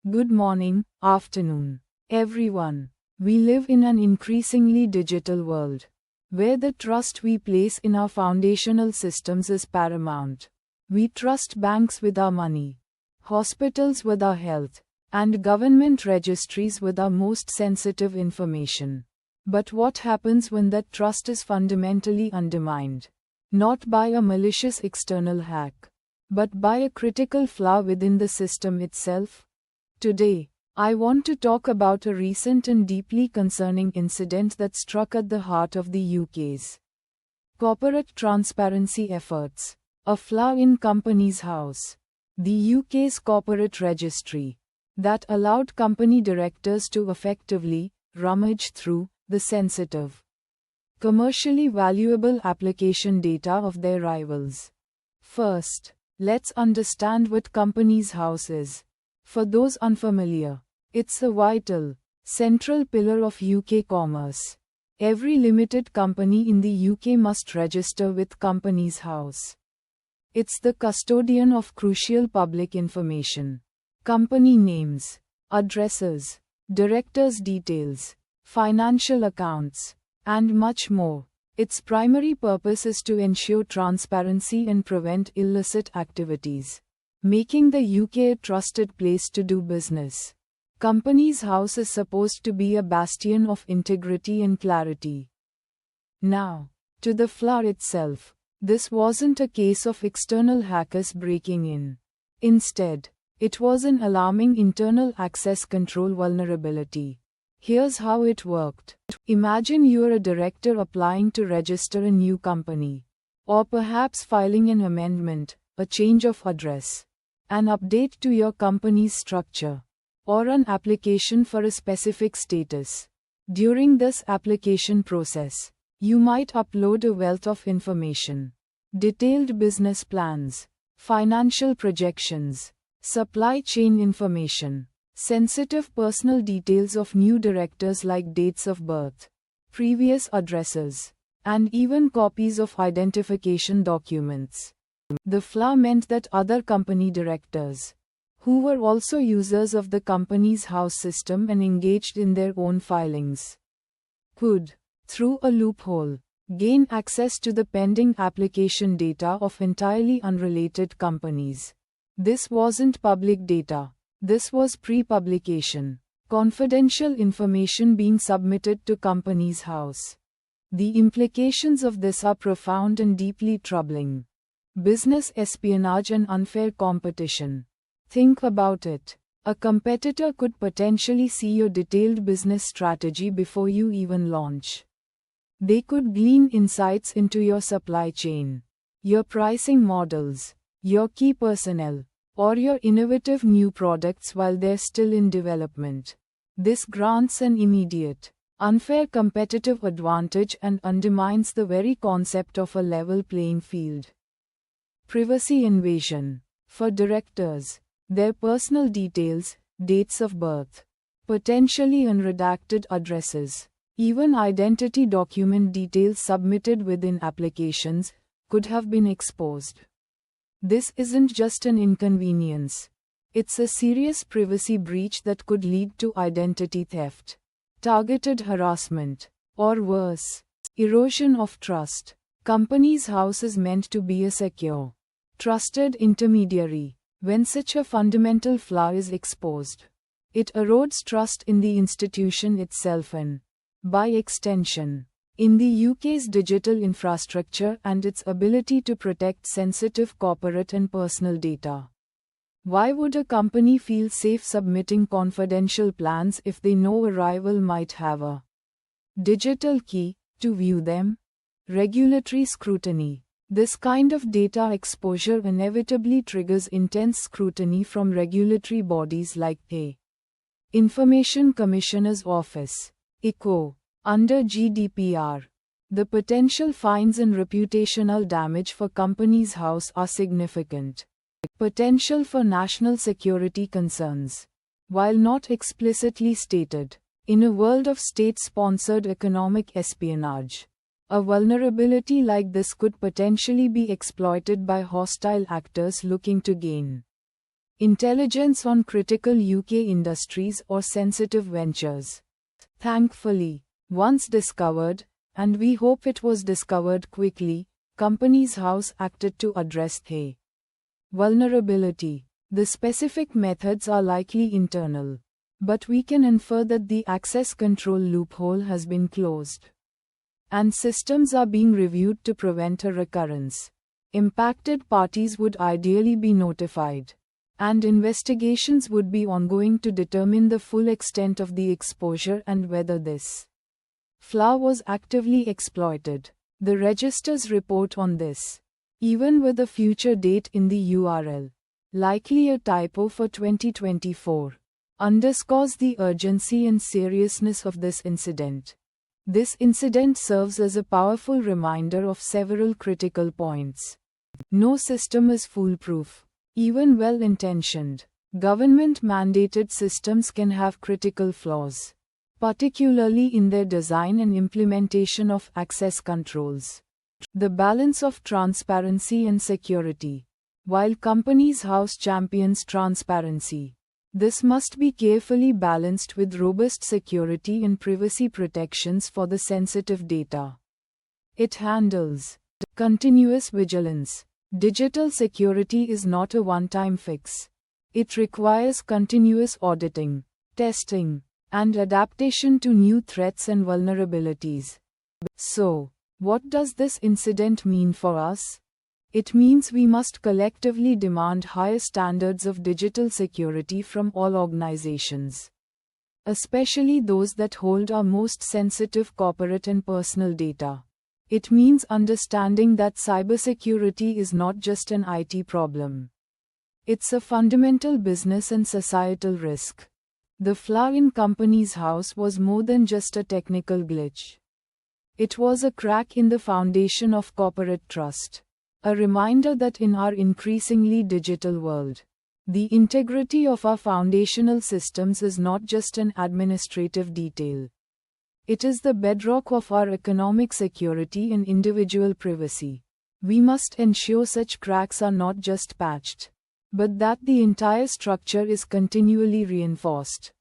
Good morning, afternoon, everyone. We live in an increasingly digital world, where the trust we place in our foundational systems is paramount. We trust banks with our money, hospitals with our health, and government registries with our most sensitive information. But what happens when that trust is fundamentally undermined? Not by a malicious external hack, but by a critical flaw within the system itself? Today, I want to talk about a recent and deeply concerning incident that struck at the heart of the UK's corporate transparency efforts. A flaw in Companies House, the UK's corporate registry, that allowed company directors to effectively rummage through the sensitive, commercially valuable application data of their rivals. First, let's understand what Companies House is. For those unfamiliar, it's a vital, central pillar of UK commerce. Every limited company in the UK must register with Companies House. It's the custodian of crucial public information. Company names, addresses, directors' details, financial accounts, and much more. Its primary purpose is to ensure transparency and prevent illicit activities, making the UK a trusted place to do business. Companies House is supposed to be a bastion of integrity and clarity. Now, to the flaw itself. This wasn't a case of external hackers breaking in. Instead, it was an alarming internal access control vulnerability. Here's how it worked. Imagine you're a director applying to register a new company, or perhaps filing an amendment, a change of address, an update to your company's structure, or an application for a specific status. During this application process, you might upload a wealth of information. Detailed business plans, financial projections, supply chain information, sensitive personal details of new directors like dates of birth, previous addresses, and even copies of identification documents. The flaw meant that other company directors, who were also users of the Companies House system and engaged in their own filings, could, through a loophole, gain access to the pending application data of entirely unrelated companies. This wasn't public data. This was pre-publication, confidential information being submitted to Companies House. The implications of this are profound and deeply troubling. Business espionage and unfair competition. Think about it. A competitor could potentially see your detailed business strategy before you even launch. They could glean insights into your supply chain, your pricing models, your key personnel, or your innovative new products while they're still in development. This grants an immediate, unfair competitive advantage and undermines the very concept of a level playing field. Privacy invasion. For directors, their personal details, dates of birth, potentially unredacted addresses, even identity document details submitted within applications, could have been exposed. This isn't just an inconvenience. It's a serious privacy breach that could lead to identity theft, targeted harassment, or worse, erosion of trust. Companies House is meant to be a secure, trusted intermediary. When such a fundamental flaw is exposed, it erodes trust in the institution itself and, by extension, in the UK's digital infrastructure and its ability to protect sensitive corporate and personal data. Why would a company feel safe submitting confidential plans if they know a rival might have a digital key to view them? Regulatory scrutiny. This kind of data exposure inevitably triggers intense scrutiny from regulatory bodies like the Information Commissioner's Office, ICO, under GDPR. The potential fines and reputational damage for Companies House are significant. Potential for national security concerns. While not explicitly stated, in a world of state-sponsored economic espionage, a vulnerability like this could potentially be exploited by hostile actors looking to gain intelligence on critical UK industries or sensitive ventures. Thankfully, once discovered, and we hope it was discovered quickly, Companies House acted to address the vulnerability. The specific methods are likely internal, but we can infer that the access control loophole has been closed, and systems are being reviewed to prevent a recurrence. Impacted parties would ideally be notified, and investigations would be ongoing to determine the full extent of the exposure and whether this flaw was actively exploited. The Register's report on this, even with a future date in the URL, likely a typo for 2024, underscores the urgency and seriousness of this incident. This incident serves as a powerful reminder of several critical points. No system is foolproof. Even well-intentioned, government-mandated systems can have critical flaws, particularly in their design and implementation of access controls. The balance of transparency and security. While Companies House champions transparency, this must be carefully balanced with robust security and privacy protections for the sensitive data it handles. Continuous vigilance. Digital security is not a one-time fix. It requires continuous auditing, testing, and adaptation to new threats and vulnerabilities. So, what does this incident mean for us? It means we must collectively demand higher standards of digital security from all organizations, especially those that hold our most sensitive corporate and personal data. It means understanding that cybersecurity is not just an IT problem. It's a fundamental business and societal risk. The flaw in Companies House was more than just a technical glitch. It was a crack in the foundation of corporate trust. A reminder that in our increasingly digital world, the integrity of our foundational systems is not just an administrative detail. It is the bedrock of our economic security and individual privacy. We must ensure such cracks are not just patched, but that the entire structure is continually reinforced.